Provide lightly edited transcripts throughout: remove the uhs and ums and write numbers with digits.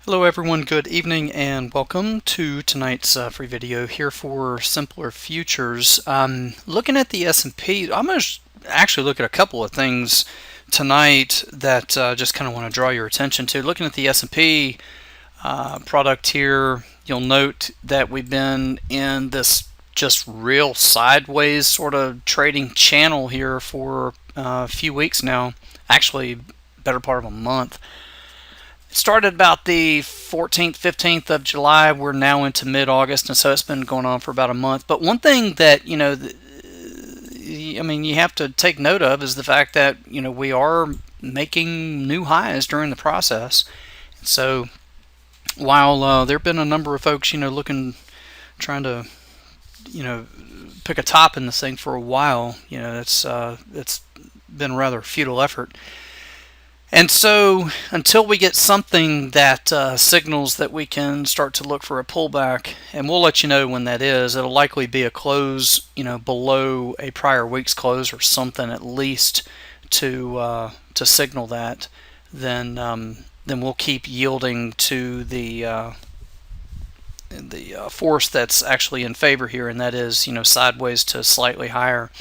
Hello everyone, good evening and welcome to tonight's free video here for Simpler Futures. Looking at the S&P, I'm going to actually look at a couple of things tonight that just kind of want to draw your attention to. Looking at the S&P product here, you'll note that we've been in this just real sideways sort of trading channel here for a few weeks now, actually better part of a month. Started about the 14th, 15th of July. We're now into mid-August, and so it's been going on for about a month. But one thing that, you have to take note of is the fact that, we are making new highs during the process. So while there have been a number of folks, trying to, pick a top in this thing for a while, it's been a rather futile effort. And so until we get something that signals that we can start to look for a pullback, and we'll let you know when that is, it'll likely be a close, below a prior week's close or something at least to signal that. Then we'll keep yielding to the force that's actually in favor here, and that is sideways to slightly higher.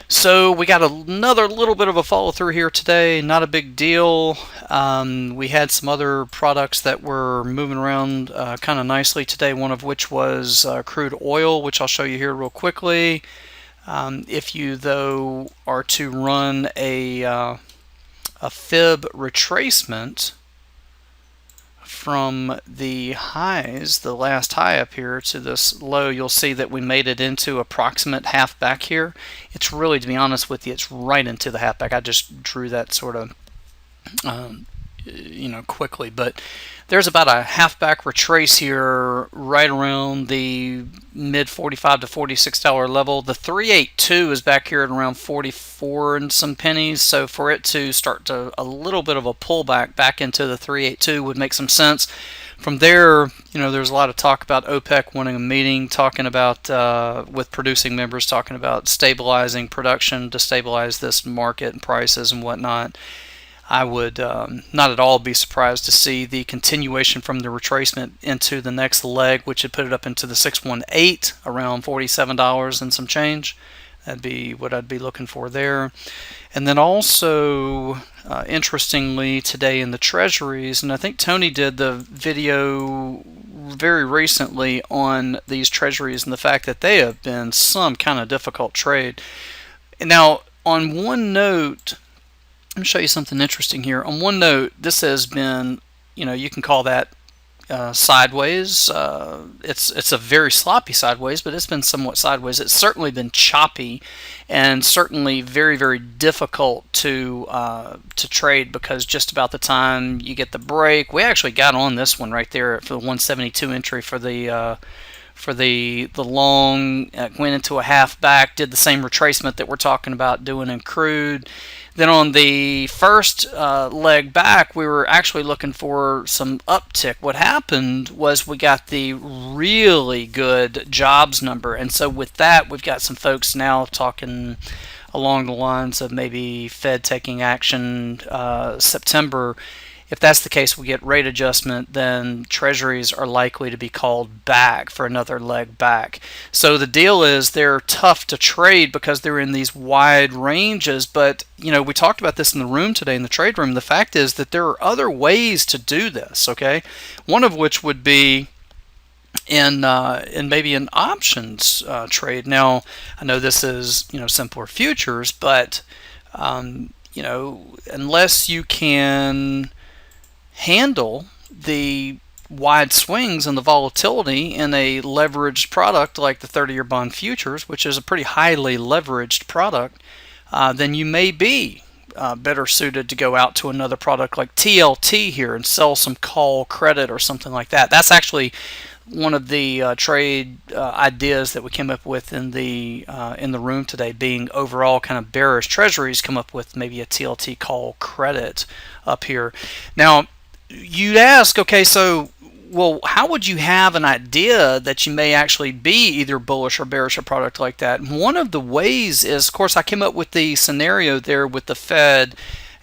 So we got another little bit of a follow through here today, not a big deal. We had some other products that were moving around kind of nicely today, one of which was crude oil, which I'll show you here real quickly. If you though are to run a fib retracement from the highs, the last high up here to this low, you'll see that we made it into approximate half back here. It's really, to be honest with you, it's right into the half back. I just drew that sort of quickly, but there's about a half back retrace here right around the mid $45 to $46 level. The 382 is back here at around 44 and some pennies, so for it to start to a little bit of a pullback back into the 382 would make some sense. From there, there's a lot of talk about OPEC wanting a meeting, talking about with producing members, talking about stabilizing production to stabilize this market and prices and whatnot. I would not at all be surprised to see the continuation from the retracement into the next leg, which would put it up into the 618, around $47 and some change. That'd be what I'd be looking for there. And then also, interestingly, today in the Treasuries, and I think Tony did the video very recently on these Treasuries and the fact that they have been some kind of difficult trade. And now, on one note, let me show you something interesting here. On one note, this has been, you can call that sideways. It's a very sloppy sideways, but it's been somewhat sideways. It's certainly been choppy and certainly very, very difficult to trade, because just about the time you get the break, we actually got on this one right there for the 172 entry for the long, went into a half back, did the same retracement that we're talking about doing in crude. Then on the first leg back, we were actually looking for some uptick. What happened was we got the really good jobs number, and so with that, we've got some folks now talking along the lines of maybe Fed taking action September. If that's the case, we get rate adjustment, then Treasuries are likely to be called back for another leg back. So the deal is they're tough to trade because they're in these wide ranges, but we talked about this in the room today, in the trade room. The fact is that there are other ways to do this, okay? One of which would be in maybe an options trade. Now, I know this is simpler futures, but unless you can handle the wide swings and the volatility in a leveraged product like the 30-year bond futures, which is a pretty highly leveraged product, then you may be better suited to go out to another product like TLT here and sell some call credit or something like that. That's actually one of the trade ideas that we came up with in the room today, being overall kind of bearish Treasuries, come up with maybe a TLT call credit up here. Now, you'd ask, okay, so, well, how would you have an idea that you may actually be either bullish or bearish a product like that? And one of the ways is, of course, I came up with the scenario there with the Fed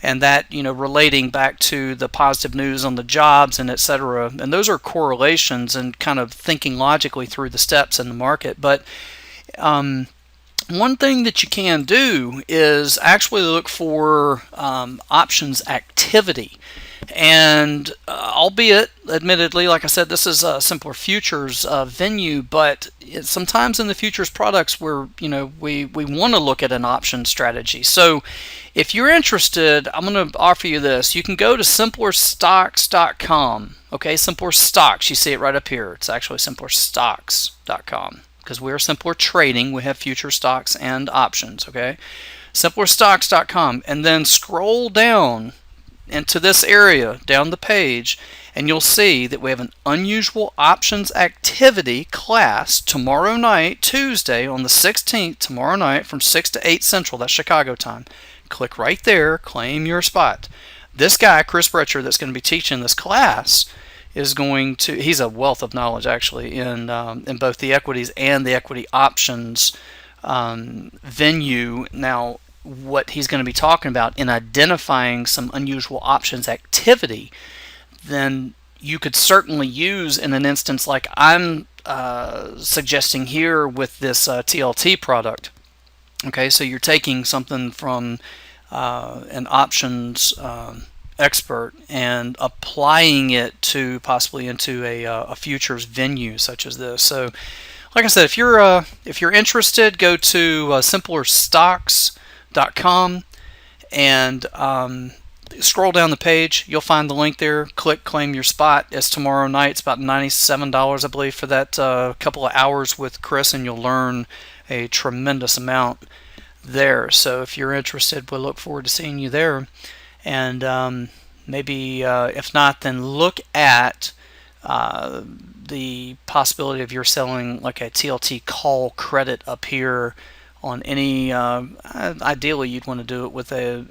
and that, relating back to the positive news on the jobs and etc. And those are correlations and kind of thinking logically through the steps in the market. But one thing that you can do is actually look for options activity. And albeit, admittedly, like I said, this is a simpler futures venue, but sometimes in the futures products we want to look at an option strategy. So if you're interested, I'm going to offer you this. You can go to simplerstocks.com. Okay, Simpler Stocks. You see it right up here. It's actually simplerstocks.com because we're simpler trading. We have future stocks and options. Okay, simplerstocks.com, and then scroll down into this area down the page, and you'll see that we have an unusual options activity class tomorrow night, Tuesday on the 16th, tomorrow night from 6 to 8 Central, that's Chicago time. Click right there, claim your spot. This guy, Chris Brecher, that's going to be teaching this class is going to, he's a wealth of knowledge actually in both the equities and the equity options venue. Now, what he's going to be talking about in identifying some unusual options activity, then you could certainly use in an instance like I'm suggesting here with this TLT product. Okay, so you're taking something from an options expert and applying it to possibly into a futures venue such as this. So like I said, if you're interested, go to simplerstocks.com and scroll down the page. You'll find the link there. Click claim your spot. It's tomorrow night. It's about $97, I believe, for that couple of hours with Chris, and you'll learn a tremendous amount there. So if you're interested, we'll look forward to seeing you there. And maybe if not, then look at the possibility of you're selling like a TLT call credit up here on any, ideally you'd want to do it with a,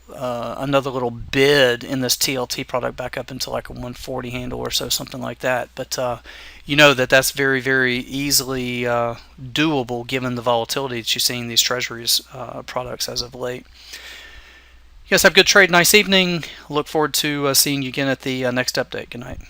another little bid in this TLT product back up into like a 140 handle or so, something like that. But that's very, very easily doable given the volatility that you see in these Treasuries products as of late. You guys have a good trade, nice evening. Look forward to seeing you again at the next update. Good night.